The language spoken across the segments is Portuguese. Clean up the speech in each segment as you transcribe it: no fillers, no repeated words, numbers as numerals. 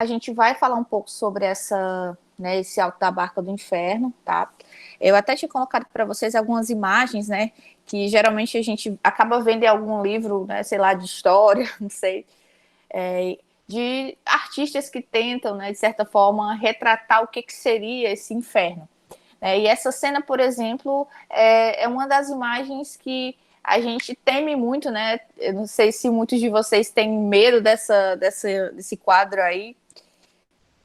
a gente vai falar um pouco sobre esse Alto da Barca do Inferno, tá? Eu até tinha colocado para vocês algumas imagens, né, que geralmente a gente acaba vendo em algum livro, né, sei lá, de história, não sei, de artistas que tentam, né, de certa forma, retratar o que seria esse inferno. E essa cena, por exemplo, é uma das imagens que a gente teme muito, né? Eu não sei se muitos de vocês têm medo desse quadro aí.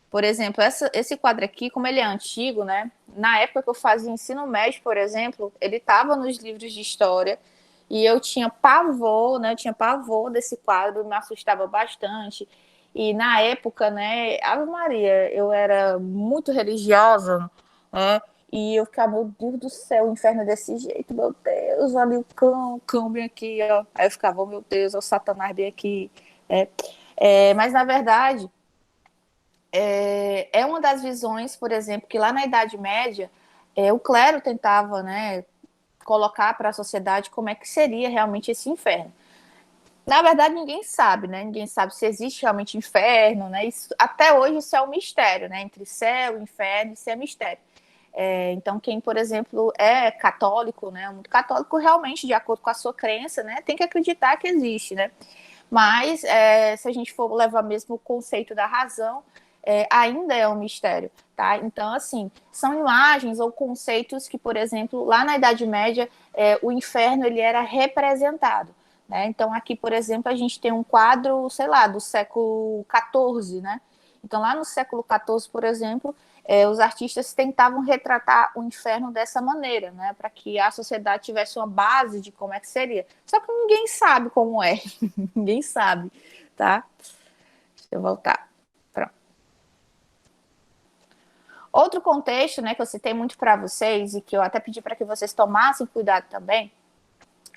Por exemplo, esse quadro aqui, como ele é antigo, né? Na época que eu fazia ensino médio, por exemplo, ele estava nos livros de história e eu tinha pavor, né? Eu tinha pavor desse quadro, me assustava bastante. E na época, né? Ave Maria, eu era muito religiosa, né? E eu ficava, meu Deus do céu, o inferno é desse jeito, meu Deus, olha o cão bem aqui, ó. Aí eu ficava, oh, meu Deus, o Satanás bem aqui. Né? Mas na verdade é uma das visões, por exemplo, que lá na Idade Média o clero tentava, né, colocar para a sociedade como é que seria realmente esse inferno. Na verdade, ninguém sabe, né? Ninguém sabe se existe realmente inferno, né? Isso, até hoje isso é um mistério, né? Entre céu, inferno, isso é mistério. Então, quem, por exemplo, é católico, né? Muito católico, realmente, de acordo com a sua crença, né? Tem que acreditar que existe, né? Mas, se a gente for levar mesmo o conceito da razão, ainda é um mistério, tá? Então, assim, são imagens ou conceitos que, por exemplo, lá na Idade Média, o inferno ele era representado. Né? Então, aqui, por exemplo, a gente tem um quadro, sei lá, do século XIV, né? Então, lá no século XIV, por exemplo, os artistas tentavam retratar o inferno dessa maneira, né? Para que a sociedade tivesse uma base de como é que seria. Só que ninguém sabe como é, ninguém sabe, tá? Deixa eu voltar. Pronto. Outro contexto, né, que eu citei muito para vocês e que eu até pedi para que vocês tomassem cuidado também,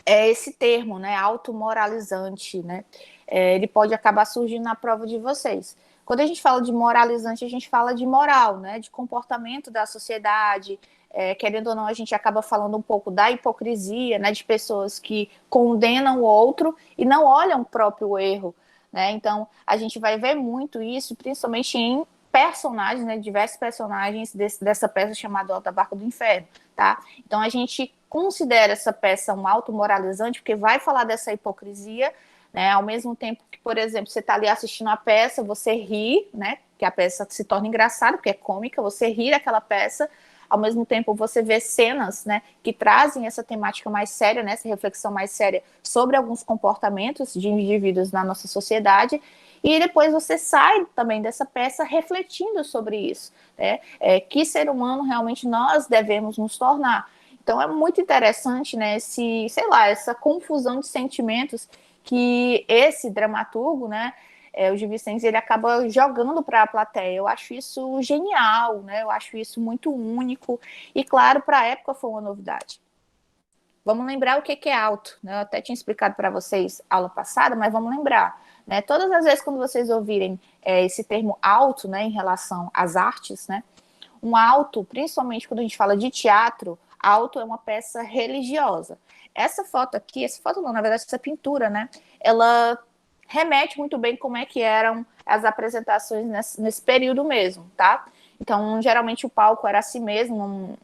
é esse termo, né, automoralizante, né? Ele pode acabar surgindo na prova de vocês. Quando a gente fala de moralizante, a gente fala de moral, né, de comportamento da sociedade. Querendo ou não, a gente acaba falando um pouco da hipocrisia, né, de pessoas que condenam o outro e não olham o próprio erro, né? Então, a gente vai ver muito isso, principalmente em personagens, né, diversos personagens dessa peça chamada Alta Barca do Inferno, tá? Então, a gente considera essa peça um automoralizante, porque vai falar dessa hipocrisia, né? Ao mesmo tempo que, por exemplo, você está ali assistindo a peça, você ri, né? Que a peça se torna engraçada, porque é cômica, você ri daquela peça, ao mesmo tempo você vê cenas, né, que trazem essa temática mais séria, né, essa reflexão mais séria sobre alguns comportamentos de indivíduos na nossa sociedade, e depois você sai também dessa peça refletindo sobre isso, né? Que ser humano realmente nós devemos nos tornar. Então é muito interessante, né, sei lá, essa confusão de sentimentos que esse dramaturgo, né, o Gil Vicente, ele acaba jogando para a plateia. Eu acho isso genial, né? Eu acho isso muito único e, claro, para a época foi uma novidade. Vamos lembrar o que é alto, né? Eu até tinha explicado para vocês aula passada, mas vamos lembrar, né? Todas as vezes quando vocês ouvirem esse termo alto, né, em relação às artes, né? Um alto, principalmente quando a gente fala de teatro, alto é uma peça religiosa. Essa foto aqui, essa foto não, na verdade, essa pintura, né? Ela remete muito bem como é que eram as apresentações nesse período mesmo, tá? Então, geralmente o palco era assim mesmo,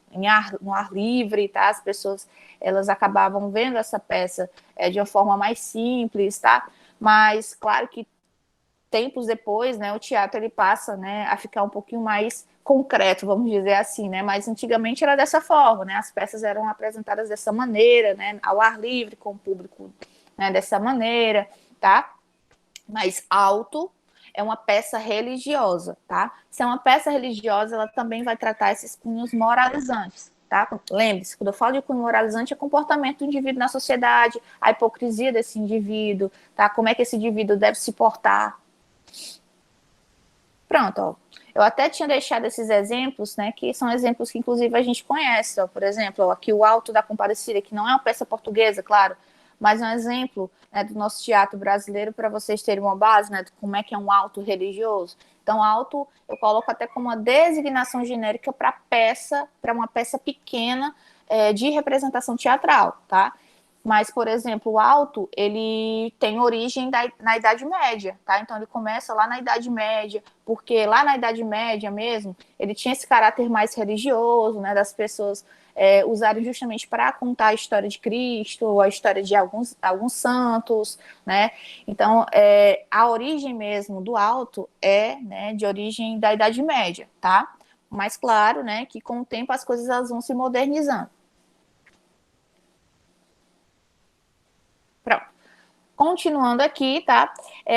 no ar livre, tá? As pessoas, elas acabavam vendo essa peça de uma forma mais simples, tá? Mas, claro que tempos depois, né, o teatro ele passa, né, a ficar um pouquinho mais concreto, vamos dizer assim, né? Mas antigamente era dessa forma, né? As peças eram apresentadas dessa maneira, né, ao ar livre, com o público, né, dessa maneira, tá? Mas alto é uma peça religiosa, tá? Se é uma peça religiosa, ela também vai tratar esses cunhos moralizantes, tá? Lembre-se, quando eu falo de cunho moralizante, é comportamento do indivíduo na sociedade, a hipocrisia desse indivíduo, tá? Como é que esse indivíduo deve se portar. Pronto, ó. Eu até tinha deixado esses exemplos, né, que são exemplos que inclusive a gente conhece, ó. Por exemplo, ó, aqui o Alto da Compadecida, que não é uma peça portuguesa, claro, mas é um exemplo, né, do nosso teatro brasileiro para vocês terem uma base, né, de como é que é um alto religioso. Então, alto eu coloco até como uma designação genérica para uma peça pequena de representação teatral, tá? Mas, por exemplo, o alto, ele tem origem na Idade Média, tá? Então, ele começa lá na Idade Média, porque lá na Idade Média mesmo, ele tinha esse caráter mais religioso, né, das pessoas usarem justamente para contar a história de Cristo, a história de alguns santos, né? Então, a origem mesmo do alto né, de origem da Idade Média, tá? Mas, claro, né, que com o tempo as coisas elas vão se modernizando. Pronto. Continuando aqui, tá?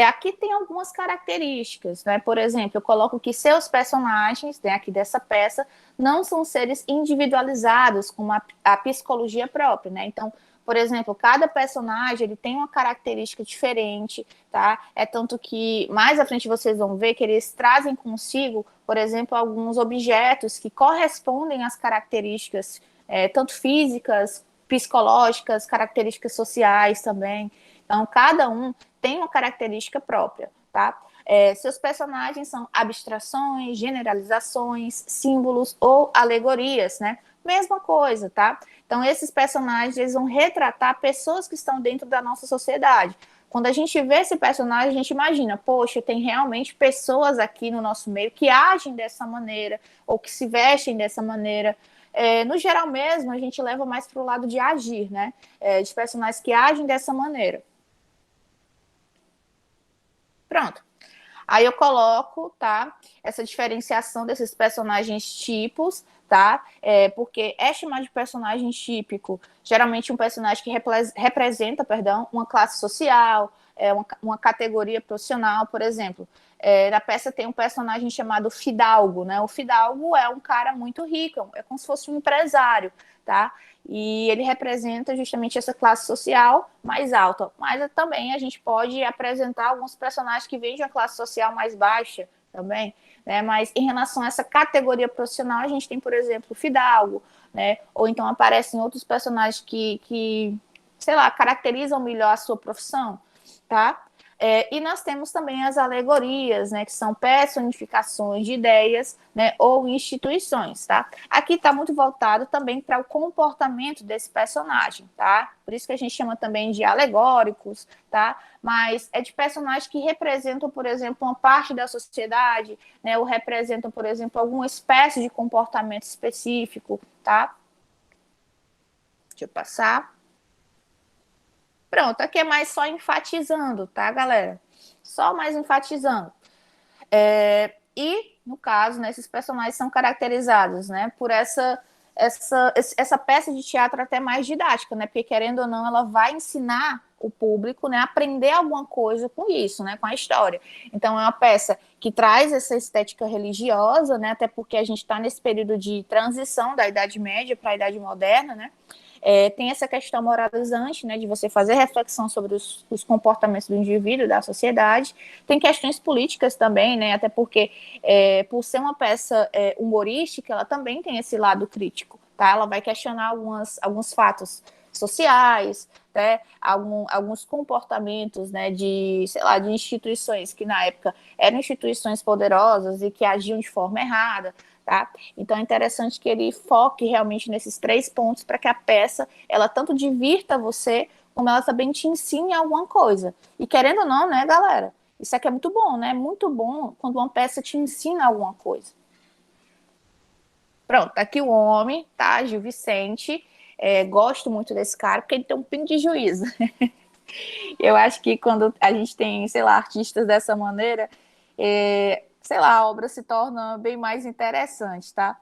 Aqui tem algumas características, né? Por exemplo, eu coloco que seus personagens, né, aqui dessa peça, não são seres individualizados com a psicologia própria, né? Então, por exemplo, cada personagem ele tem uma característica diferente, tá? É tanto que mais à frente vocês vão ver que eles trazem consigo, por exemplo, alguns objetos que correspondem às características, tanto físicas, psicológicas, características sociais também. Então, cada um tem uma característica própria, tá? Seus personagens são abstrações, generalizações, símbolos ou alegorias, né? Mesma coisa, tá? Então, esses personagens eles vão retratar pessoas que estão dentro da nossa sociedade. Quando a gente vê esse personagem, a gente imagina, poxa, tem realmente pessoas aqui no nosso meio que agem dessa maneira, ou que se vestem dessa maneira. No geral mesmo, a gente leva mais para o lado de agir, né? De personagens que agem dessa maneira. Pronto. Aí eu coloco, tá? Essa diferenciação desses personagens tipos, tá? Porque é chamado de personagem típico, geralmente um personagem que representa, perdão, uma classe social, uma categoria profissional, por exemplo. Na peça tem um personagem chamado Fidalgo, né? O Fidalgo é um cara muito rico, é como se fosse um empresário, tá? E ele representa justamente essa classe social mais alta. Mas também a gente pode apresentar alguns personagens que vêm de uma classe social mais baixa também, né? Mas em relação a essa categoria profissional, a gente tem, por exemplo, o Fidalgo, né? Ou então aparecem outros personagens que sei lá, caracterizam melhor a sua profissão, tá? E nós temos também as alegorias, né, que são personificações de ideias, né, ou instituições, tá? Aqui está muito voltado também para o comportamento desse personagem, tá? Por isso que a gente chama também de alegóricos, tá? Mas é de personagens que representam, por exemplo, uma parte da sociedade, né, ou representam, por exemplo, alguma espécie de comportamento específico, tá? Deixa eu passar. Pronto, aqui é mais só enfatizando, tá, galera? Só mais enfatizando. E, no caso, né, esses personagens são caracterizados, né, por essa peça de teatro até mais didática, né, porque, querendo ou não, ela vai ensinar o público, né, a aprender alguma coisa com isso, né, com a história. Então, é uma peça que traz essa estética religiosa, né, até porque a gente está nesse período de transição da Idade Média para a Idade Moderna, né, tem essa questão moralizante, né, de você fazer reflexão sobre os comportamentos do indivíduo, da sociedade. Tem questões políticas também, né, até porque, por ser uma peça humorística, ela também tem esse lado crítico, tá? Ela vai questionar alguns fatos sociais, né, alguns comportamentos, né, sei lá, de instituições que na época eram instituições poderosas e que agiam de forma errada, tá? Então é interessante que ele foque realmente nesses 3 pontos para que a peça, ela tanto divirta você, como ela também te ensine alguma coisa. E querendo ou não, né, galera? Isso aqui é muito bom, né? Muito bom quando uma peça te ensina alguma coisa. Pronto, tá aqui o homem, tá? Gil Vicente. Gosto muito desse cara, porque ele tem um pingo de juízo. Eu acho que quando a gente tem, sei lá, artistas dessa maneira, sei lá, a obra se torna bem mais interessante, tá?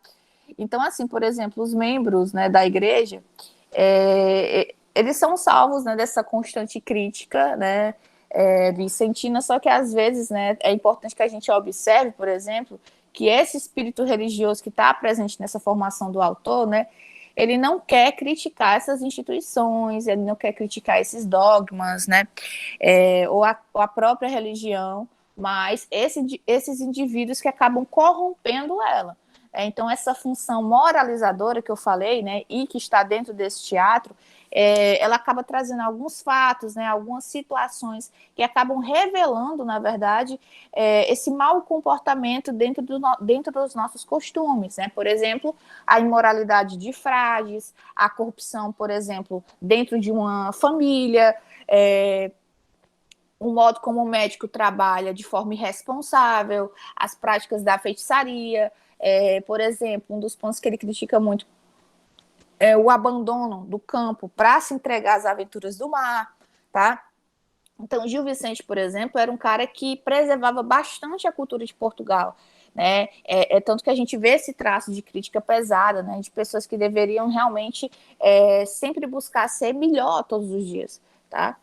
Então, assim, por exemplo, os membros, né, da igreja, eles são salvos, né, dessa constante crítica, né, vicentina, só que às vezes, né, é importante que a gente observe, por exemplo, que esse espírito religioso que está presente nessa formação do autor, né, ele não quer criticar essas instituições, ele não quer criticar esses dogmas, né, ou a própria religião, mas esses indivíduos que acabam corrompendo ela. Então, essa função moralizadora que eu falei, né, e que está dentro desse teatro, ela acaba trazendo alguns fatos, né, algumas situações que acabam revelando, na verdade, esse mau comportamento dentro dos nossos costumes, né? Por exemplo, a imoralidade de frades, a corrupção, por exemplo, dentro de uma família, o modo como o médico trabalha de forma irresponsável, as práticas da feitiçaria, por exemplo, um dos pontos que ele critica muito é o abandono do campo para se entregar às aventuras do mar, tá? Então, Gil Vicente, por exemplo, era um cara que preservava bastante a cultura de Portugal, né? Tanto que a gente vê esse traço de crítica pesada, né? De pessoas que deveriam realmente sempre buscar ser melhor todos os dias, tá?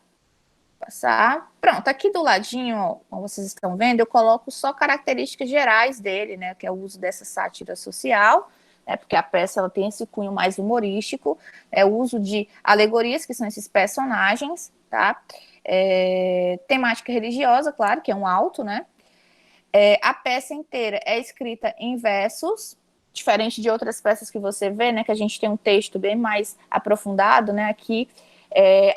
Passar. Pronto, aqui do ladinho, ó, como vocês estão vendo, eu coloco só características gerais dele, né? Que é o uso dessa sátira social, né? Porque a peça ela tem esse cunho mais humorístico, o uso de alegorias, que são esses personagens, tá? Temática religiosa, claro, que é um alto, né? A peça inteira é escrita em versos, diferente de outras peças que você vê, né? Que a gente tem um texto bem mais aprofundado, né? Aqui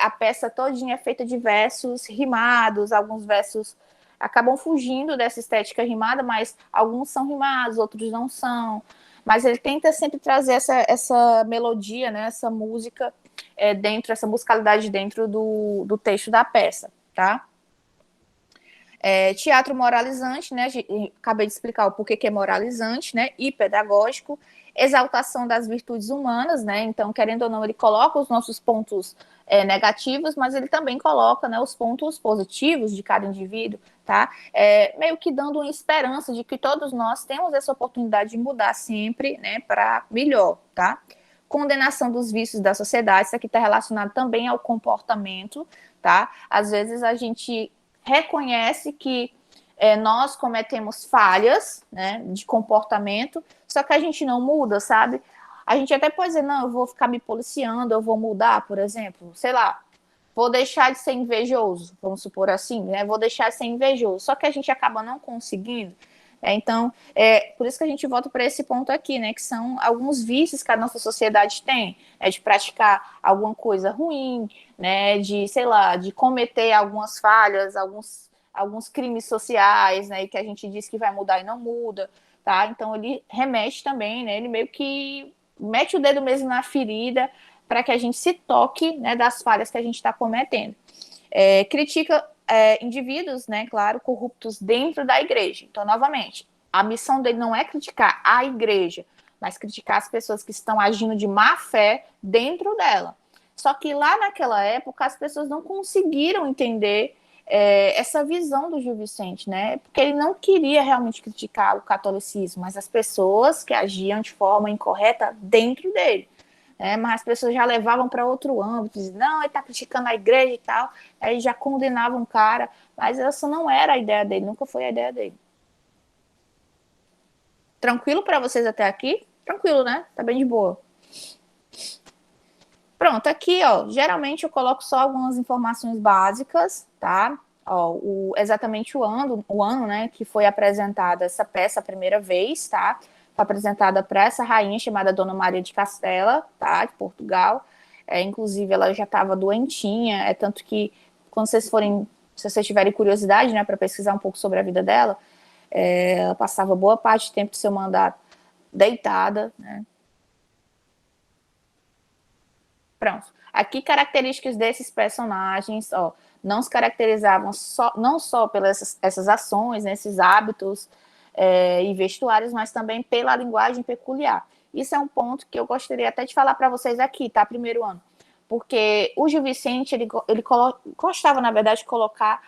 a peça todinha é feita de versos rimados, alguns versos acabam fugindo dessa estética rimada, mas alguns são rimados, outros não são. Mas ele tenta sempre trazer essa melodia, né? Essa música essa musicalidade dentro do texto da peça, tá? Teatro moralizante, né? Acabei de explicar o porquê que é moralizante, né? E pedagógico, exaltação das virtudes humanas, né? Então, querendo ou não, ele coloca os nossos pontos negativos, mas ele também coloca, né, os pontos positivos de cada indivíduo, tá? Meio que dando uma esperança de que todos nós temos essa oportunidade de mudar sempre, né, para melhor, tá? Condenação dos vícios da sociedade, isso aqui está relacionado também ao comportamento, tá? Às vezes a gente reconhece que nós cometemos falhas, né, de comportamento, só que a gente não muda, sabe? A gente até pode dizer, não, eu vou ficar me policiando, eu vou mudar, por exemplo, sei lá, vou deixar de ser invejoso, vamos supor assim, né? Vou deixar de ser invejoso, só que a gente acaba não conseguindo. Então, por isso que a gente volta para esse ponto aqui, né? Que são alguns vícios que a nossa sociedade tem, de praticar alguma coisa ruim, né? De, sei lá, de cometer algumas falhas, alguns crimes sociais, né? E que a gente diz que vai mudar e não muda, tá? Então, ele remete também, né? Ele meio que mete o dedo mesmo na ferida para que a gente se toque, né, das falhas que a gente está cometendo. Critica indivíduos, né, claro, corruptos dentro da igreja. Então, novamente, a missão dele não é criticar a igreja, mas criticar as pessoas que estão agindo de má fé dentro dela. Só que lá naquela época as pessoas não conseguiram entender essa visão do Gil Vicente, né? Porque ele não queria realmente criticar o catolicismo, mas as pessoas que agiam de forma incorreta dentro dele. Mas as pessoas já levavam para outro âmbito, diziam, não, ele está criticando a igreja e tal, aí já condenavam o cara, mas essa não era a ideia dele, nunca foi a ideia dele. Tranquilo para vocês até aqui? Tranquilo, né? Tá bem de boa. Pronto, aqui, ó, geralmente eu coloco só algumas informações básicas, tá? Ó, exatamente o ano, né, que foi apresentada essa peça a primeira vez, tá? Foi apresentada para essa rainha chamada Dona Maria de Castela, tá? De Portugal. Inclusive, ela já estava doentinha, tanto que quando vocês forem, se vocês tiverem curiosidade, né, para pesquisar um pouco sobre a vida dela, ela passava boa parte do tempo do seu mandato deitada, né? Pronto. Aqui, características desses personagens, ó, não se caracterizavam não só pelas essas ações, né, esses hábitos e vestuários, mas também pela linguagem peculiar. Isso é um ponto que eu gostaria até de falar para vocês aqui, tá? Primeiro ano. Porque o Gil Vicente, ele gostava, na verdade, de colocar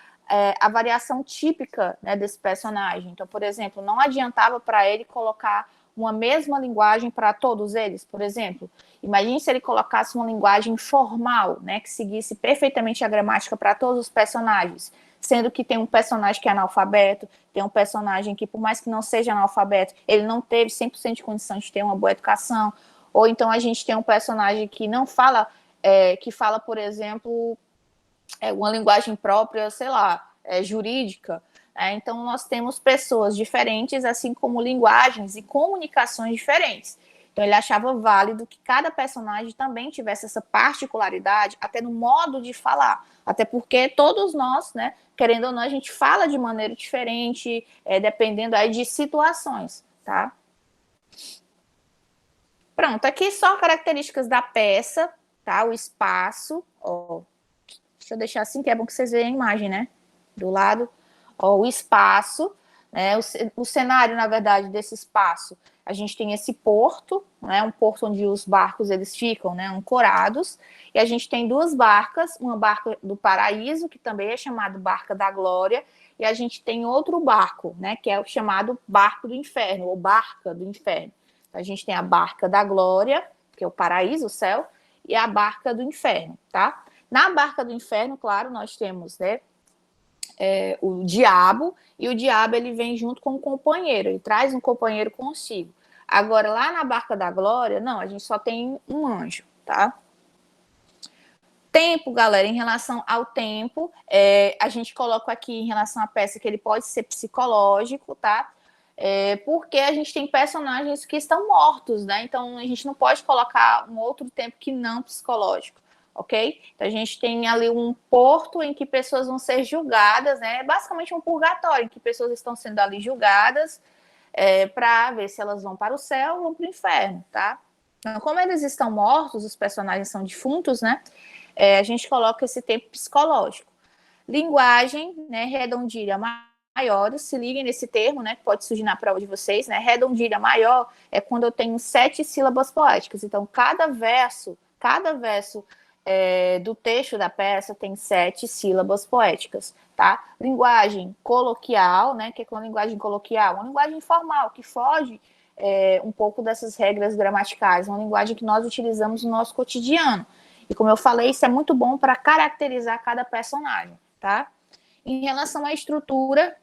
a variação típica, né, desse personagem. Então, por exemplo, não adiantava para ele colocar uma mesma linguagem para todos eles, por exemplo. Imagine se ele colocasse uma linguagem formal, né, que seguisse perfeitamente a gramática para todos os personagens, sendo que tem um personagem que é analfabeto, tem um personagem que, por mais que não seja analfabeto, ele não teve 100% de condição de ter uma boa educação, ou então a gente tem um personagem que não fala, que fala, por exemplo, uma linguagem própria, sei lá, jurídica. Então, nós temos pessoas diferentes, assim como linguagens e comunicações diferentes. Então, ele achava válido que cada personagem também tivesse essa particularidade, até no modo de falar. Até porque todos nós, né, querendo ou não, a gente fala de maneira diferente, dependendo aí de situações, tá? Pronto, aqui só características da peça, tá? O espaço, ó. Deixa eu deixar assim, que é bom que vocês vejam a imagem, né? Do lado, ó, o espaço, né? O cenário, na verdade, desse espaço, a gente tem esse porto, né? Um porto onde os barcos eles ficam, né? Ancorados, e a gente tem duas barcas, uma barca do Paraíso, que também é chamado Barca da Glória, e a gente tem outro barco, né? Que é o chamado Barco do Inferno, ou Barca do Inferno. A gente tem a Barca da Glória, que é o Paraíso, o céu, e a Barca do Inferno, tá? Na Barca do Inferno, claro, nós temos, né, o diabo, e o diabo ele vem junto com um companheiro, ele traz um companheiro consigo. Agora, lá na Barca da Glória, não, a gente só tem um anjo, tá? Tempo, galera, em relação ao tempo, a gente coloca aqui em relação à peça que ele pode ser psicológico, tá? Porque a gente tem personagens que estão mortos, né? Então a gente não pode colocar um outro tempo que não psicológico, ok? Então a gente tem ali um porto em que pessoas vão ser julgadas, né? Basicamente um purgatório, em que pessoas estão sendo ali julgadas para ver se elas vão para o céu ou vão para o inferno, tá? Então, como eles estão mortos, os personagens são defuntos, né? A gente coloca esse tempo psicológico. Linguagem, né? Redondilha maiores, se liguem nesse termo, né, que pode surgir na prova de vocês, né, redondilha maior é quando eu tenho 7 sílabas poéticas, então cada verso do texto da peça tem 7 sílabas poéticas, tá? Linguagem coloquial, né, que é uma linguagem coloquial, uma linguagem informal, que foge um pouco dessas regras gramaticais, uma linguagem que nós utilizamos no nosso cotidiano, e como eu falei, isso é muito bom para caracterizar cada personagem, tá? Em relação à estrutura,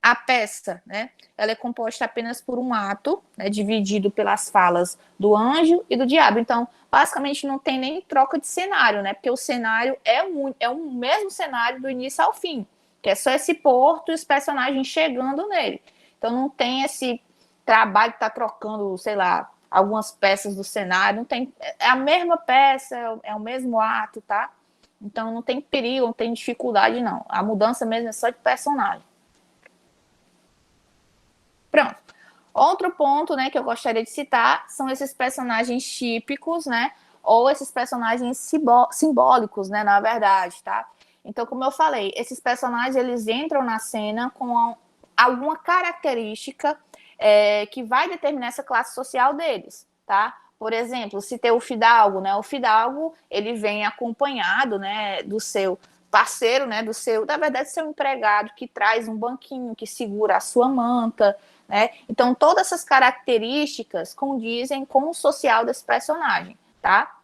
a peça, né, ela é composta apenas por um ato, né, dividido pelas falas do anjo e do diabo. Então, basicamente, não tem nem troca de cenário, né, porque o cenário é o mesmo cenário do início ao fim, que é só esse porto e os personagens chegando nele. Então, não tem esse trabalho de estar trocando, sei lá, algumas peças do cenário, não tem, é a mesma peça, é o mesmo ato, tá? Então, não tem perigo, não tem dificuldade, não. A mudança mesmo é só de personagem. Pronto. Outro ponto, né, que eu gostaria de citar são esses personagens típicos, né, ou esses personagens simbólicos, né, na verdade, tá? Então, como eu falei, esses personagens, eles entram na cena com alguma característica que vai determinar essa classe social deles, tá? Por exemplo, se tem o fidalgo, né, o fidalgo, ele vem acompanhado, né, do seu parceiro, né, na verdade, seu empregado, que traz um banquinho, que segura a sua manta, né? Então, todas essas características condizem com o social desse personagem, tá?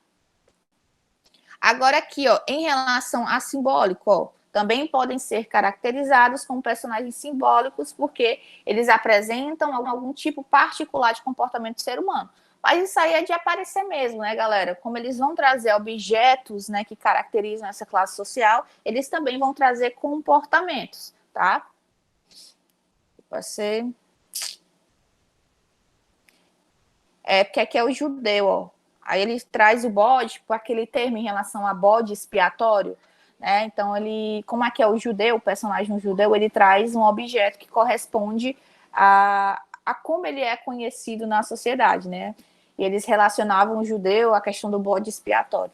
Agora aqui, ó, em relação a simbólico, ó, também podem ser caracterizados como personagens simbólicos porque eles apresentam algum tipo particular de comportamento do ser humano. Mas isso aí é de aparecer mesmo, né, galera? Como eles vão trazer objetos, né, que caracterizam essa classe social, eles também vão trazer comportamentos, tá? Passei. Porque aqui é o judeu, ó. Aí ele traz o bode, por aquele termo em relação a bode expiatório, né? Então, como aqui é o judeu, o personagem judeu, ele traz um objeto que corresponde a como ele é conhecido na sociedade, né? E eles relacionavam o judeu à questão do bode expiatório.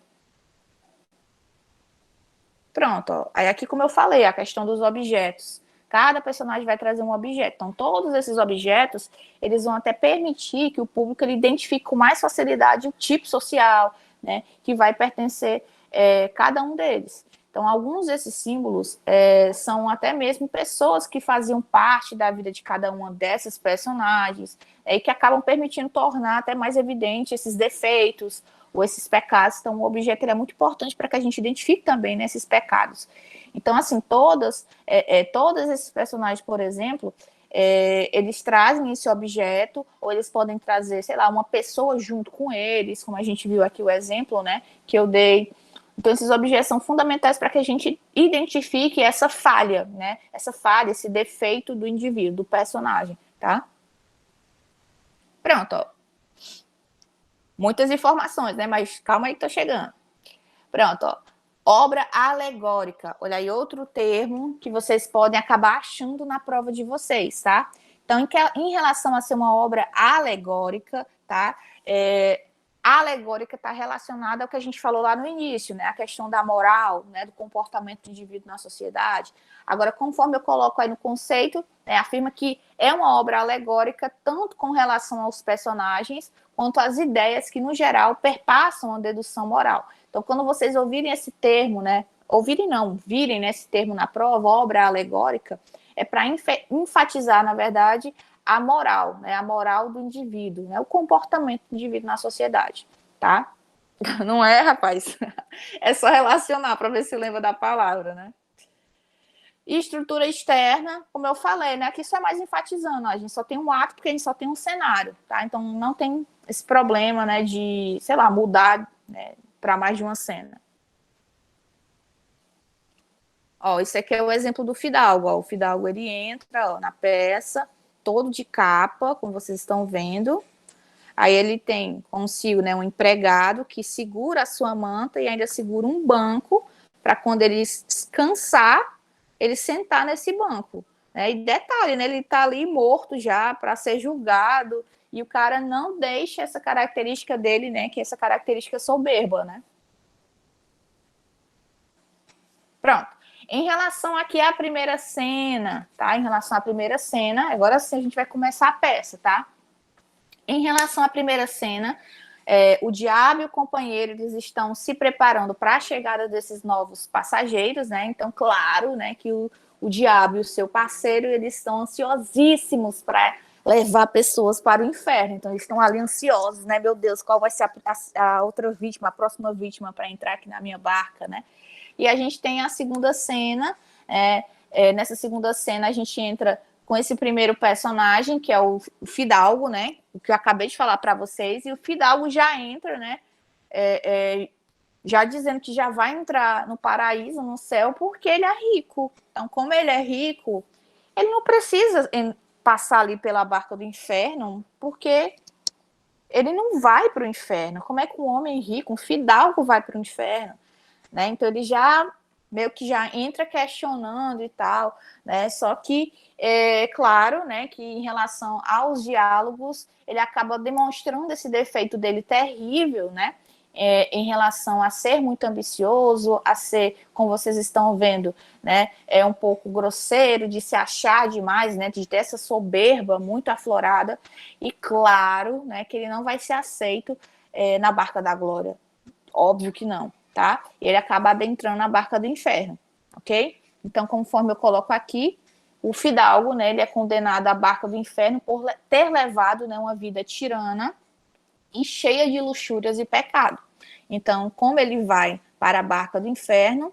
Pronto, ó. Aí aqui, como eu falei, a questão dos objetos. Cada personagem vai trazer um objeto. Então, todos esses objetos, eles vão até permitir que o público ele identifique com mais facilidade o tipo social, né, que vai pertencer cada um deles. Então, alguns desses símbolos são até mesmo pessoas que faziam parte da vida de cada uma dessas personagens, e que acabam permitindo tornar até mais evidente esses defeitos ou esses pecados. Então, o objeto é muito importante para que a gente identifique também, né, esses pecados. Então, assim, todos esses personagens, por exemplo, eles trazem esse objeto, ou eles podem trazer, sei lá, uma pessoa junto com eles, como a gente viu aqui o exemplo, né, que eu dei. Então, esses objetos são fundamentais para que a gente identifique essa falha, né, esse defeito do indivíduo, do personagem, tá? Pronto, ó. Muitas informações, né? Mas calma aí que tô chegando. Pronto, ó. Obra alegórica. Olha aí outro termo que vocês podem acabar achando na prova de vocês, tá? Então, em relação a ser uma obra alegórica, tá? Alegórica está relacionada ao que a gente falou lá no início, né? A questão da moral, né? Do comportamento do indivíduo na sociedade. Agora, conforme eu coloco aí no conceito, né, afirma que é uma obra alegórica tanto com relação aos personagens quanto às ideias que, no geral, perpassam a dedução moral. Então, quando vocês ouvirem esse termo, né? Ouvirem não, virem nesse termo na prova, obra alegórica, é para enfatizar, na verdade, a moral, né? A moral do indivíduo, né? O comportamento do indivíduo na sociedade, tá? Não é, rapaz? É só relacionar para ver se lembra da palavra, né? E estrutura externa, como eu falei, né? Aqui só é mais enfatizando, ó, a gente só tem um ato porque a gente só tem um cenário, tá? Então não tem esse problema, né, de, sei lá, mudar, né, para mais de uma cena. Ó, esse aqui é o exemplo do Fidalgo, ó. O Fidalgo, ele entra, ó, na peça, todo de capa, como vocês estão vendo. Aí ele tem consigo, né, um empregado que segura a sua manta e ainda segura um banco para quando ele cansar, ele sentar nesse banco. Né? E detalhe, né, ele está ali morto já para ser julgado e o cara não deixa essa característica dele, né, que é essa característica soberba, né? Pronto. Em relação aqui à primeira cena, tá? Em relação à primeira cena, agora sim a gente vai começar a peça, tá? Em relação à primeira cena, o diabo e o companheiro, eles estão se preparando para a chegada desses novos passageiros, né? Então, claro, né, que o diabo e o seu parceiro, eles estão ansiosíssimos para levar pessoas para o inferno. Então, eles estão ali ansiosos, né? Meu Deus, qual vai ser a outra vítima, a próxima vítima para entrar aqui na minha barca, né? E a gente tem a segunda cena, nessa segunda cena a gente entra com esse primeiro personagem, que é o Fidalgo, né? O que eu acabei de falar para vocês, e o Fidalgo já entra, né? Já dizendo que já vai entrar no paraíso, no céu, porque ele é rico. Então, como ele é rico, ele não precisa passar ali pela barca do inferno, porque ele não vai para o inferno. Como é que um homem rico, um fidalgo, vai para o inferno? Né? Então ele já meio que já entra questionando e tal, né? Só que é claro, né, que em relação aos diálogos ele acaba demonstrando esse defeito dele terrível, né? Em relação a ser muito ambicioso, a ser, como vocês estão vendo, né, é um pouco grosseiro, de se achar demais, né, de ter essa soberba muito aflorada, e claro, né, que ele não vai ser aceito na Barca da Glória, óbvio que não, tá? Ele acaba adentrando na barca do inferno, ok? Então, conforme eu coloco aqui, o fidalgo, né, ele é condenado à barca do inferno por ter levado, né, uma vida tirana e cheia de luxúrias e pecado. Então, como ele vai para a barca do inferno,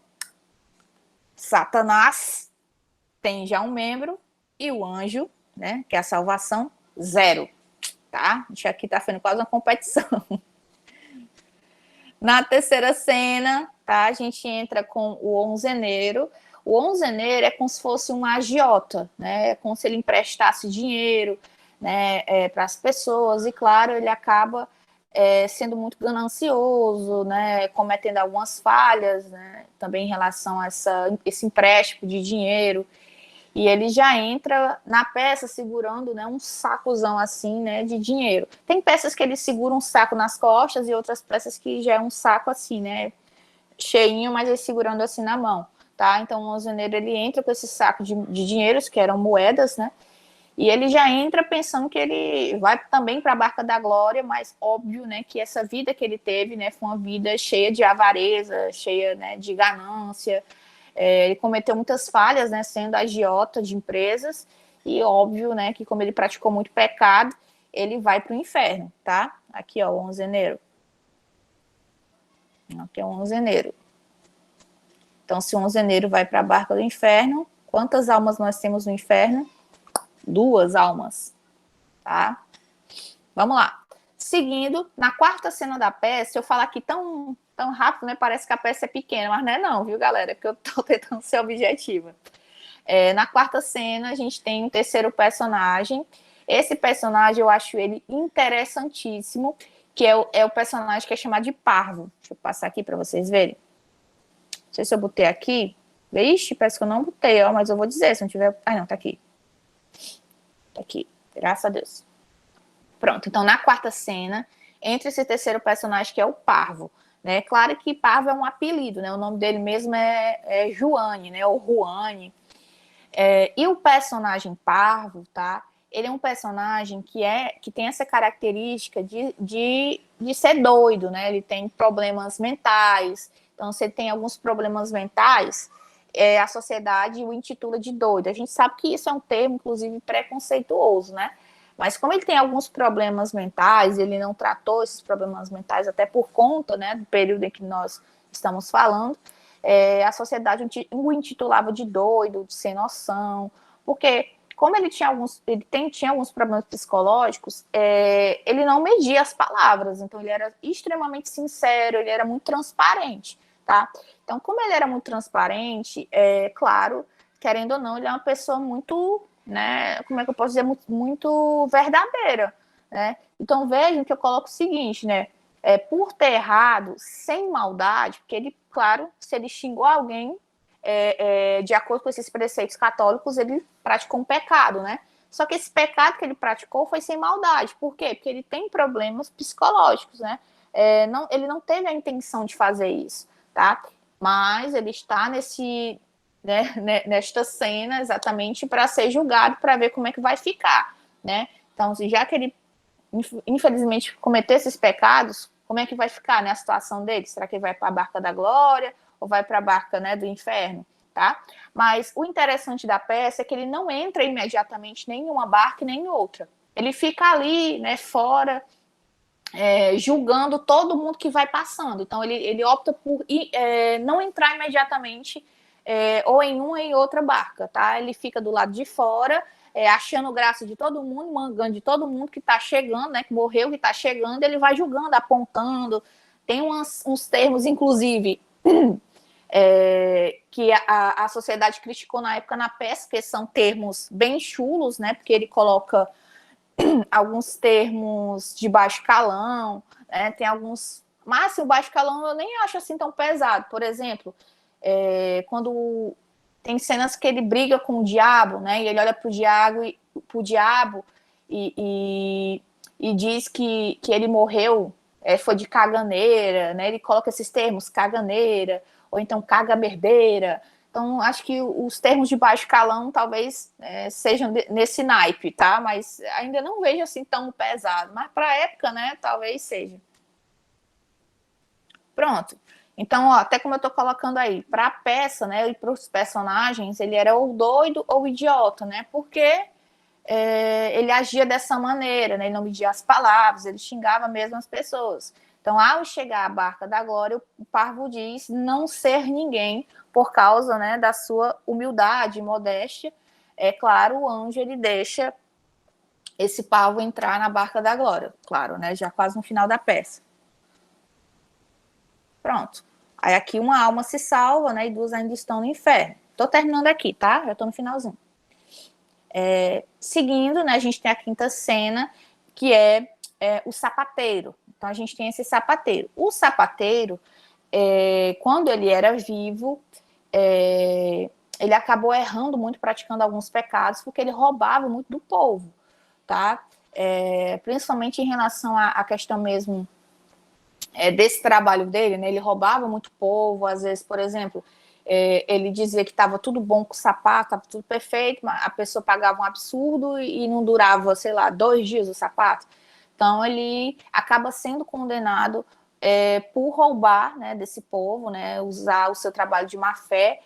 Satanás tem já um membro e o anjo, né, que é a salvação, zero, tá? A gente aqui tá fazendo quase uma competição. Na terceira cena, tá, a gente entra com o onzeneiro. O onzeneiro é como se fosse um agiota, né? É como se ele emprestasse dinheiro, né, para as pessoas. E, claro, ele acaba sendo muito ganancioso, né, cometendo algumas falhas, né, também em relação a esse empréstimo de dinheiro. E ele já entra na peça segurando, né, um sacozão assim, né, de dinheiro. Tem peças que ele segura um saco nas costas e outras peças que já é um saco assim, né, cheinho, mas ele segurando assim na mão, tá? Então o usineiro, ele entra com esse saco de dinheiros, que eram moedas, né, e ele já entra pensando que ele vai também para a Barca da Glória, mas óbvio, né, que essa vida que ele teve, né, foi uma vida cheia de avareza, cheia, né, de ganância. Ele cometeu muitas falhas, né, sendo agiota de empresas, e óbvio, né, que como ele praticou muito pecado, ele vai para o inferno, tá? Aqui, ó, o onzeneiro. Aqui é o onzeneiro. Então, se o onzeneiro vai para a barca do inferno, quantas almas nós temos no inferno? 2 almas, tá? Vamos lá. Seguindo, na quarta cena da peça, eu falo aqui tão rápido, né? Parece que a peça é pequena, mas não é não, viu, galera? Porque eu tô tentando ser objetiva. Na quarta cena, a gente tem um terceiro personagem. Esse personagem, eu acho ele interessantíssimo, que é o personagem que é chamado de Parvo. Deixa eu passar aqui para vocês verem. Não sei se eu botei aqui. Vixe, parece que eu não botei, ó, mas eu vou dizer, se não tiver... Ah, não, tá aqui. Tá aqui, graças a Deus. Pronto, então na quarta cena, entra esse terceiro personagem que é o Parvo. Né? Claro que Parvo é um apelido, né? O nome dele mesmo é Juane, né? Ou Juane. E o personagem Parvo, tá? Ele é um personagem que tem essa característica de ser doido, né? Ele tem problemas mentais. Então, se ele tem alguns problemas mentais, a sociedade o intitula de doido. A gente sabe que isso é um termo, inclusive, preconceituoso, né? Mas como ele tem alguns problemas mentais, ele não tratou esses problemas mentais, até por conta, né, do período em que nós estamos falando, a sociedade o intitulava de doido, de sem noção, porque como ele tinha alguns problemas psicológicos, ele não media as palavras, então ele era extremamente sincero, ele era muito transparente, tá? Então, como ele era muito transparente, claro, querendo ou não, ele é uma pessoa muito, né, como é que eu posso dizer, muito verdadeira, né? Então, vejam que eu coloco o seguinte, né, por ter errado, sem maldade, porque ele, claro, se ele xingou alguém, de acordo com esses preceitos católicos, ele praticou um pecado, né? Só que esse pecado que ele praticou foi sem maldade. Por quê? Porque ele tem problemas psicológicos, né? Ele não teve a intenção de fazer isso, tá? Mas ele está nesta cena exatamente para ser julgado, para ver como é que vai ficar, né? Então, já que ele infelizmente cometer esses pecados, como é que vai ficar, né, a situação dele? Será que ele vai para a barca da glória ou vai para a barca, né, do inferno, tá? Mas o interessante da peça é que ele não entra imediatamente nem em uma barca nem em outra. Ele fica ali, né, fora, julgando todo mundo que vai passando. Então ele opta por não entrar imediatamente ou em uma ou em outra barca, tá? Ele fica do lado de fora, achando graça de todo mundo, mangando de todo mundo que está chegando, né? Que morreu, que está chegando, ele vai julgando, apontando. Tem uns termos, inclusive, que a sociedade criticou na época na peça, que são termos bem chulos, né? Porque ele coloca alguns termos de baixo calão, né? Tem alguns. Mas assim, o baixo calão eu nem acho assim tão pesado. Por exemplo, quando tem cenas que ele briga com o diabo, né? E ele olha pro diabo e diz que ele morreu, foi de caganeira, né? Ele coloca esses termos, caganeira, ou então caga-merdeira. Então, acho que os termos de baixo calão talvez sejam nesse naipe, tá? Mas ainda não vejo assim tão pesado. Mas para a época, né, talvez seja. Pronto. Então, ó, até como eu tô colocando aí, para a peça, né, e para os personagens, ele era ou doido ou idiota, né? Porque ele agia dessa maneira, né? Ele não media as palavras, ele xingava mesmo as pessoas. Então, ao chegar à Barca da Glória, o Parvo diz não ser ninguém por causa, né, da sua humildade e modéstia. É claro, o anjo ele deixa esse Parvo entrar na Barca da Glória, claro, né, já quase no final da peça. Pronto. Aí aqui uma alma se salva, né, e duas ainda estão no inferno. Tô terminando aqui, tá? Já tô no finalzinho. Seguindo, né, a gente tem a quinta cena, que é o sapateiro. Então, a gente tem esse sapateiro. O sapateiro, quando ele era vivo, ele acabou errando muito, praticando alguns pecados, porque ele roubava muito do povo, tá? Principalmente em relação à questão mesmo desse trabalho dele, né? Ele roubava muito o povo, às vezes, por exemplo, ele dizia que estava tudo bom com o sapato, estava tudo perfeito, mas a pessoa pagava um absurdo e não durava, sei lá, 2 dias o sapato. Então, ele acaba sendo condenado por roubar, né, desse povo, né, usar o seu trabalho de má fé.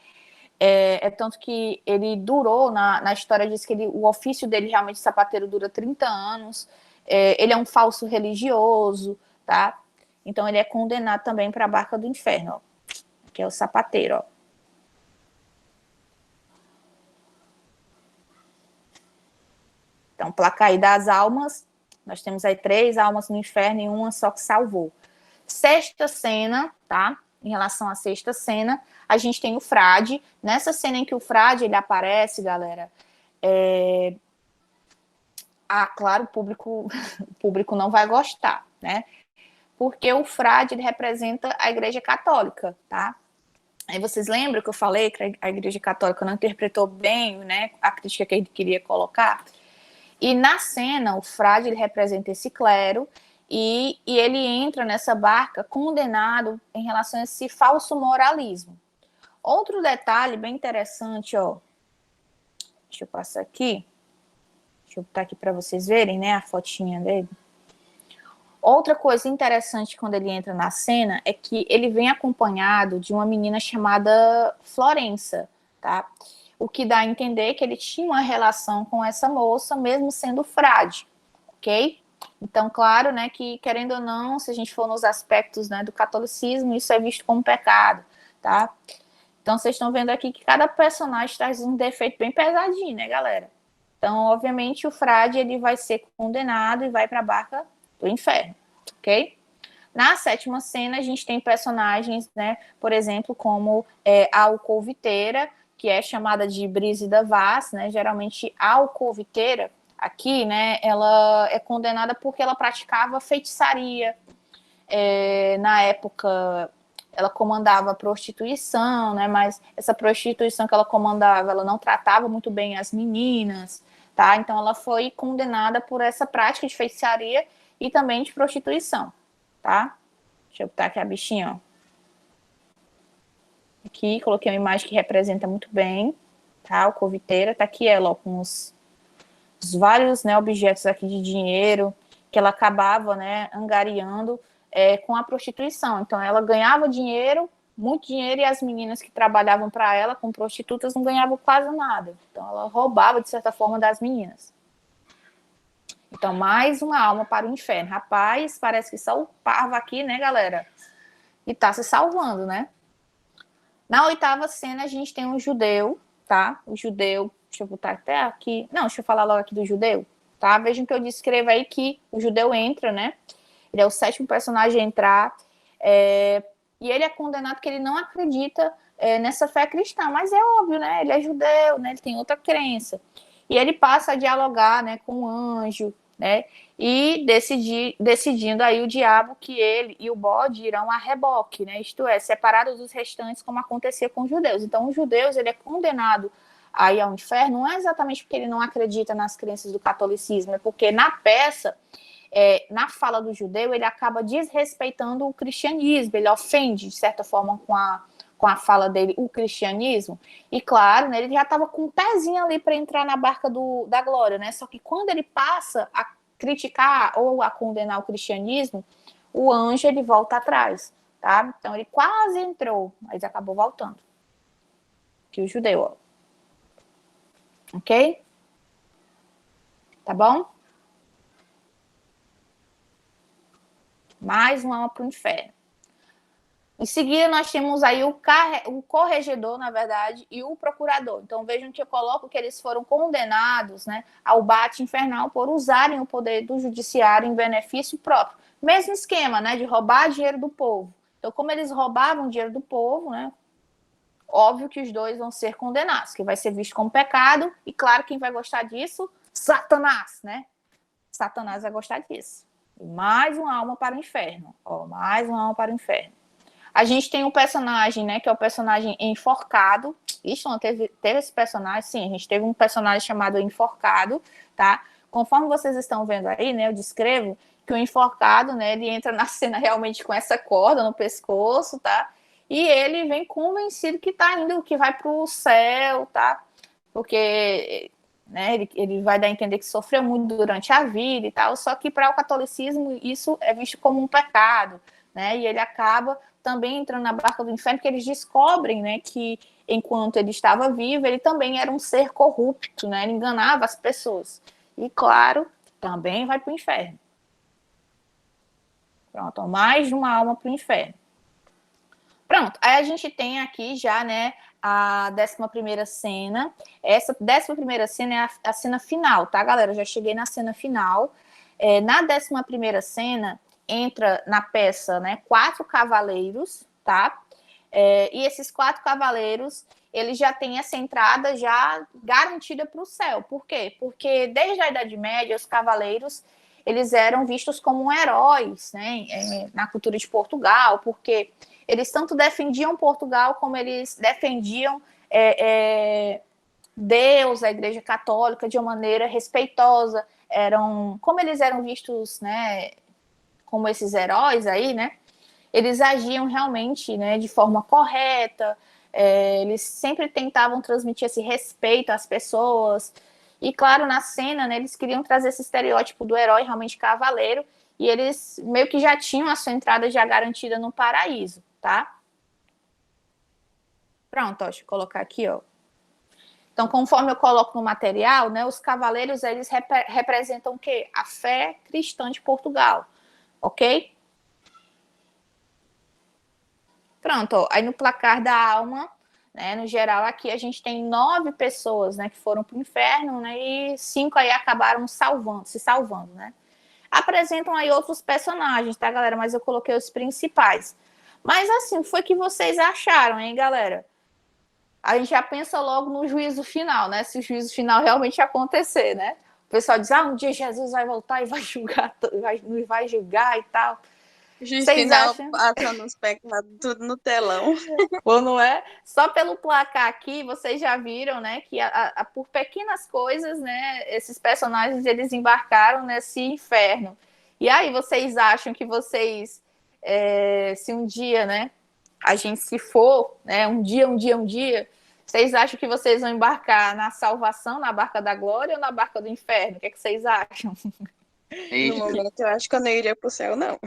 Tanto que ele durou, na história diz que o ofício dele, realmente, sapateiro, dura 30 anos. Ele é um falso religioso, tá? Então, ele é condenado também para a barca do inferno, ó, que é o sapateiro, ó. Então, placa aí das almas, nós temos aí 3 almas no inferno e uma só que salvou. Sexta cena, tá? Em relação à sexta cena, a gente tem o frade. Nessa cena em que o frade ele aparece, galera, claro, o público não vai gostar, né? porque o frade ele representa a Igreja Católica, tá? Aí vocês lembram que eu falei que a Igreja Católica não interpretou bem, né, a crítica que ele queria colocar? E na cena, o frade ele representa esse clero e ele entra nessa barca condenado em relação a esse falso moralismo. Outro detalhe bem interessante, ó, deixa eu passar aqui, deixa eu botar aqui para vocês verem, né, a fotinha dele. Outra coisa interessante quando ele entra na cena é que ele vem acompanhado de uma menina chamada Florença, tá? O que dá a entender que ele tinha uma relação com essa moça, mesmo sendo frade, ok? Então, claro, né, que querendo ou não, se a gente for nos aspectos, né, do catolicismo, isso é visto como pecado, tá? Então, vocês estão vendo aqui que cada personagem traz um defeito bem pesadinho, né, galera? Então, obviamente, o frade ele vai ser condenado e vai para a barca do inferno, ok? Na sétima cena, a gente tem personagens, né, por exemplo, como a alcoviteira, que é chamada de Brígida Vaz, né, geralmente a alcoviteira, aqui, né, ela é condenada porque ela praticava feitiçaria, na época ela comandava a prostituição, né, mas essa prostituição que ela comandava, ela não tratava muito bem as meninas, tá, então ela foi condenada por essa prática de feitiçaria e também de prostituição, tá? Deixa eu botar aqui a bichinha, ó. Aqui, coloquei uma imagem que representa muito bem, tá? O coviteira, tá aqui ela, ó, com os vários, né, objetos aqui de dinheiro que ela acabava, né, angariando com a prostituição. Então, ela ganhava dinheiro, muito dinheiro, e as meninas que trabalhavam para ela, com prostitutas, não ganhavam quase nada. Então, ela roubava, de certa forma, das meninas. Então, mais uma alma para o inferno. Rapaz, parece que só o parvo aqui, né, galera? E tá se salvando, né? Na oitava cena, a gente tem um judeu, tá? O judeu, deixa eu botar até aqui. Não, deixa eu falar logo aqui do judeu, tá? Vejam que eu descrevo aí que o judeu entra, né? Ele é o sétimo personagem a entrar. E ele é condenado porque ele não acredita nessa fé cristã. Mas é óbvio, né? Ele é judeu, né? Ele tem outra crença. E ele passa a dialogar, né, com o anjo, né? E decidindo aí o diabo que ele e o bode irão a reboque, né? Isto é, separados dos restantes, como acontecia com os judeus. Então, os judeus, ele é condenado aí ao inferno, não é exatamente porque ele não acredita nas crenças do catolicismo, é porque na peça, na fala do judeu, ele acaba desrespeitando o cristianismo, ele ofende, de certa forma, com a fala dele, o cristianismo, e claro, né, ele já estava com um pezinho ali para entrar na barca da glória, né? Só que quando ele passa a criticar ou a condenar o cristianismo, o anjo ele volta atrás, tá? Então ele quase entrou, mas acabou voltando. Que o judeu, ó. Ok? Tá bom? Mais uma alma para o inferno. Em seguida, nós temos aí o corregedor, na verdade, e o procurador. Então, vejam que eu coloco que eles foram condenados, né, ao bate infernal por usarem o poder do judiciário em benefício próprio. Mesmo esquema, né, de roubar dinheiro do povo. Então, como eles roubavam dinheiro do povo, né, óbvio que os dois vão ser condenados, que vai ser visto como pecado, e claro, quem vai gostar disso? Satanás, né? Satanás vai gostar disso. E mais uma alma para o inferno. Ó, mais uma alma para o inferno. A gente tem um personagem, né, que é o personagem enforcado. Ixi, não teve esse personagem? Sim, a gente teve um personagem chamado enforcado, tá? Conforme vocês estão vendo aí, né, eu descrevo que o enforcado, né, ele entra na cena realmente com essa corda no pescoço, tá? E ele vem convencido que tá indo, que vai pro céu, tá? Porque, né, ele vai dar a entender que sofreu muito durante a vida e tal, só que para o catolicismo isso é visto como um pecado, né? E ele acaba também entrando na barca do inferno, porque eles descobrem, né, que enquanto ele estava vivo, ele também era um ser corrupto, né? Ele enganava as pessoas. E, claro, também vai para o inferno. Pronto, mais de uma alma para o inferno. Pronto, aí a gente tem aqui já, né, a 11ª cena. Essa 11ª cena é a cena final, tá, galera? Eu já cheguei na cena final. Na 11ª cena, entra na peça, né, 4 cavaleiros, tá? E esses 4 cavaleiros, eles já têm essa entrada já garantida para o céu. Por quê? Porque desde a Idade Média, os cavaleiros, eles eram vistos como heróis, né, na cultura de Portugal, porque eles tanto defendiam Portugal como eles defendiam Deus, a Igreja Católica, de uma maneira respeitosa. Como eles eram vistos, né, como esses heróis aí, né, eles agiam realmente, né, de forma correta, eles sempre tentavam transmitir esse respeito às pessoas. E, claro, na cena, né, eles queriam trazer esse estereótipo do herói realmente cavaleiro, e eles meio que já tinham a sua entrada já garantida no paraíso, tá? Pronto, ó, deixa eu colocar aqui, ó. Então, conforme eu coloco no material, né, os cavaleiros, eles representam o quê? A fé cristã de Portugal, ok? Pronto, ó. Aí no placar da alma, né, no geral, aqui a gente tem 9 pessoas, né, que foram para o inferno, né, e 5 aí acabaram se salvando, né? Apresentam aí outros personagens, tá, galera? Mas eu coloquei os principais. Mas assim, foi que vocês acharam, hein, galera? A gente já pensa logo no juízo final, né? Se o juízo final realmente acontecer, né? O pessoal diz, um dia Jesus vai voltar e vai julgar, vai julgar e tal. Juiz Vocês final acham? passando os pecados tudo no telão. Ou não é? Só pelo placar aqui, vocês já viram, né? Que por pequenas coisas, né? Esses personagens, eles embarcaram nesse inferno. E aí, vocês acham que se um dia, né? A gente se for, né? Um dia, vocês acham que vocês vão embarcar na salvação, na barca da glória ou na barca do inferno? O que, é que vocês acham? No momento, eu acho que eu não iria pro céu, não.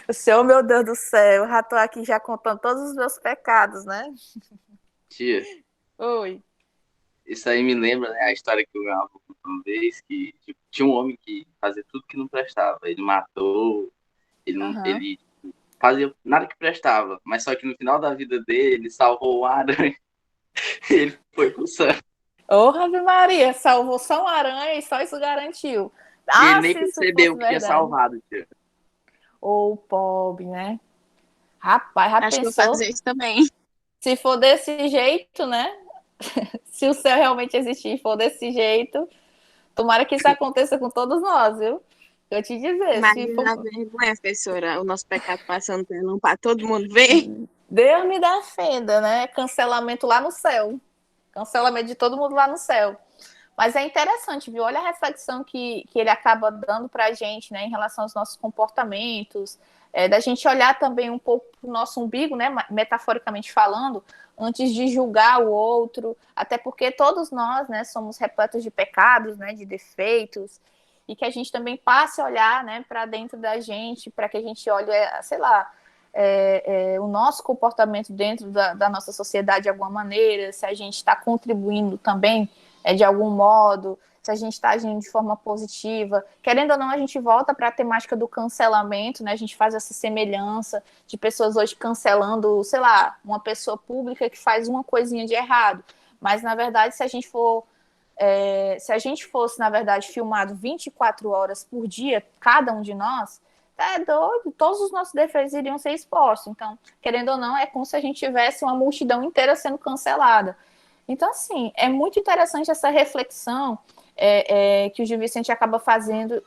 O Senhor, meu Deus do céu, eu já tô aqui já contando todos os meus pecados, né? Tia, Oi. isso aí me lembra, né, a história que eu avô contou uma vez, que tipo, tinha um homem que fazia tudo que não prestava. Ele matou, Aham. ele fazia nada que prestava, mas só que no final da vida dele, ele salvou uma aranha e ele foi pro céu. Ô, Ave Maria, salvou só uma aranha e só isso garantiu. E ele Ah, nem se isso fosse percebeu que tinha verdade. salvado, tia. Ô, pobre, né? Rapaz, já Acho que eu vou pensou? fazer isso também. Se for desse jeito, né? Se o céu realmente existir e for desse jeito, tomara que isso aconteça com todos nós, viu? Eu te dizer, se for. Imagina a vergonha, professora, o nosso pecado passando telão para todo mundo ver. Deus me defenda, né? Cancelamento lá no céu. Cancelamento de todo mundo lá no céu. Mas é interessante, viu? Olha a reflexão que ele acaba dando para a gente, né, em relação aos nossos comportamentos, da gente olhar também um pouco para o nosso umbigo, né, metaforicamente falando, antes de julgar o outro, até porque todos nós, né, somos repletos de pecados, né, de defeitos, e que a gente também passe a olhar, né, para dentro da gente, para que a gente olhe, sei lá, o nosso comportamento dentro da nossa sociedade de alguma maneira, se a gente está contribuindo também de algum modo, se a gente está agindo de forma positiva. Querendo ou não, a gente volta para a temática do cancelamento, né? A gente faz essa semelhança de pessoas hoje cancelando, sei lá, uma pessoa pública que faz uma coisinha de errado. Mas, na verdade, se a gente fosse, na verdade, filmado 24 horas por dia, cada um de nós, é doido, todos os nossos defeitos iriam ser expostos. Então, querendo ou não, é como se a gente tivesse uma multidão inteira sendo cancelada. Então, assim, é muito interessante essa reflexão que o Gil Vicente acaba fazendo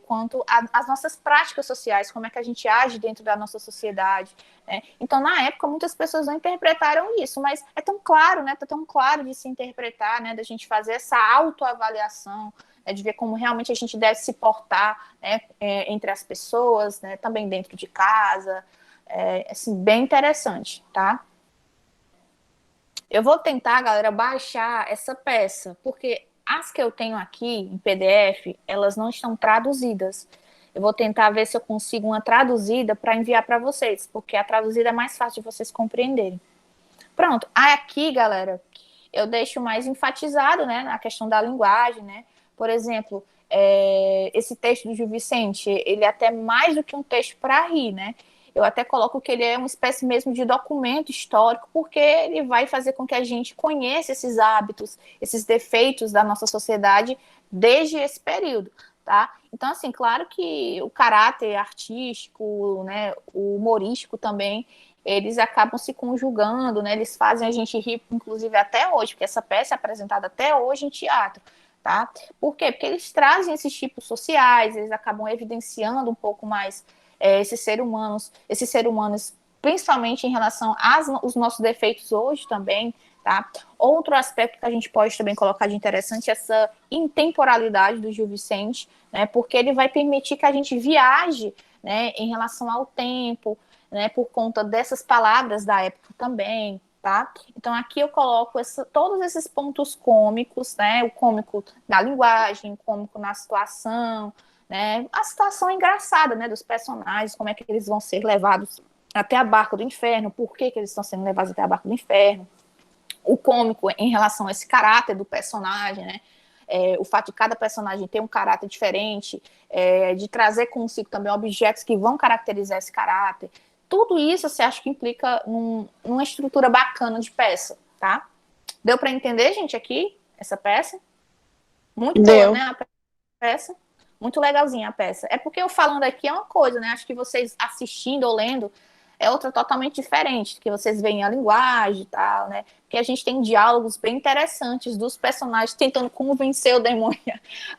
quanto às nossas práticas sociais, como é que a gente age dentro da nossa sociedade. Né? Então, na época, muitas pessoas não interpretaram isso, mas é tão claro, né? Tá tão claro de se interpretar, né? Da gente fazer essa autoavaliação, de ver como realmente a gente deve se portar, né? Entre as pessoas, né? Também dentro de casa. Assim, bem interessante, tá? Eu vou tentar, galera, baixar essa peça, porque as que eu tenho aqui em PDF, elas não estão traduzidas. Eu vou tentar ver se eu consigo uma traduzida para enviar para vocês, porque a traduzida é mais fácil de vocês compreenderem. Pronto. Aqui, galera, eu deixo mais enfatizado, né, na questão da linguagem, né? Por exemplo, esse texto do Gil Vicente, ele é até mais do que um texto para rir, né? Eu até coloco que ele é uma espécie mesmo de documento histórico, porque ele vai fazer com que a gente conheça esses hábitos, esses defeitos da nossa sociedade desde esse período, tá? Então, assim, claro que o caráter artístico, né, o humorístico também, eles acabam se conjugando, né? Eles fazem a gente rir, inclusive, até hoje, porque essa peça é apresentada até hoje em teatro. tá? Por quê? Porque eles trazem esses tipos sociais, eles acabam evidenciando um pouco mais esses seres humanos, principalmente em relação aos nossos defeitos hoje também, tá? Outro aspecto que a gente pode também colocar de interessante é essa intemporalidade do Gil Vicente, né? Porque ele vai permitir que a gente viaje, né, em relação ao tempo, né, por conta dessas palavras da época também, tá? Então aqui eu coloco todos esses pontos cômicos, né? O cômico na linguagem, o cômico na situação, né? A situação engraçada, né, dos personagens, como é que eles vão ser levados até a barca do inferno, por que eles estão sendo levados até a barca do inferno, o cômico em relação a esse caráter do personagem, né? O fato de cada personagem ter um caráter diferente, de trazer consigo também objetos que vão caracterizar esse caráter. Tudo isso você acha que implica numa estrutura bacana de peça, tá? Deu para entender, gente, aqui, essa peça? Muito boa, Deu. né, a peça? Muito legalzinha a peça. É porque eu falando aqui é uma coisa, né? Acho que vocês assistindo ou lendo é outra totalmente diferente, que vocês veem a linguagem e tal, né? Porque a gente tem diálogos bem interessantes dos personagens tentando convencer o demônio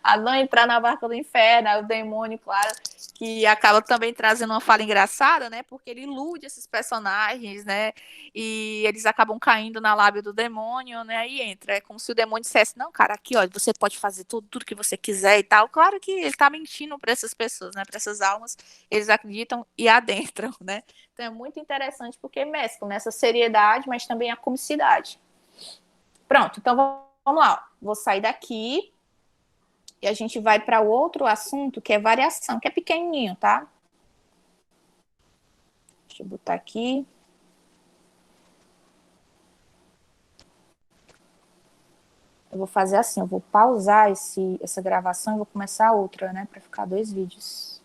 a não entrar na barca do inferno, o demônio, claro, que acaba também trazendo uma fala engraçada, né? Porque ele ilude esses personagens, né? E eles acabam caindo na lábia do demônio, né? E entra. É como se o demônio dissesse, não, cara, aqui, ó, você pode fazer tudo que você quiser e tal. Claro que ele tá mentindo para essas pessoas, né? Para essas almas, eles acreditam e adentram, né? Então é muito interessante porque mescla nessa seriedade, mas também a comicidade. Pronto, então vamos lá. Vou sair daqui e a gente vai para outro assunto que é variação, que é pequenininho, tá? Deixa eu botar aqui. Eu vou fazer assim, eu vou pausar essa gravação e vou começar outra, né? Para ficar 2 vídeos.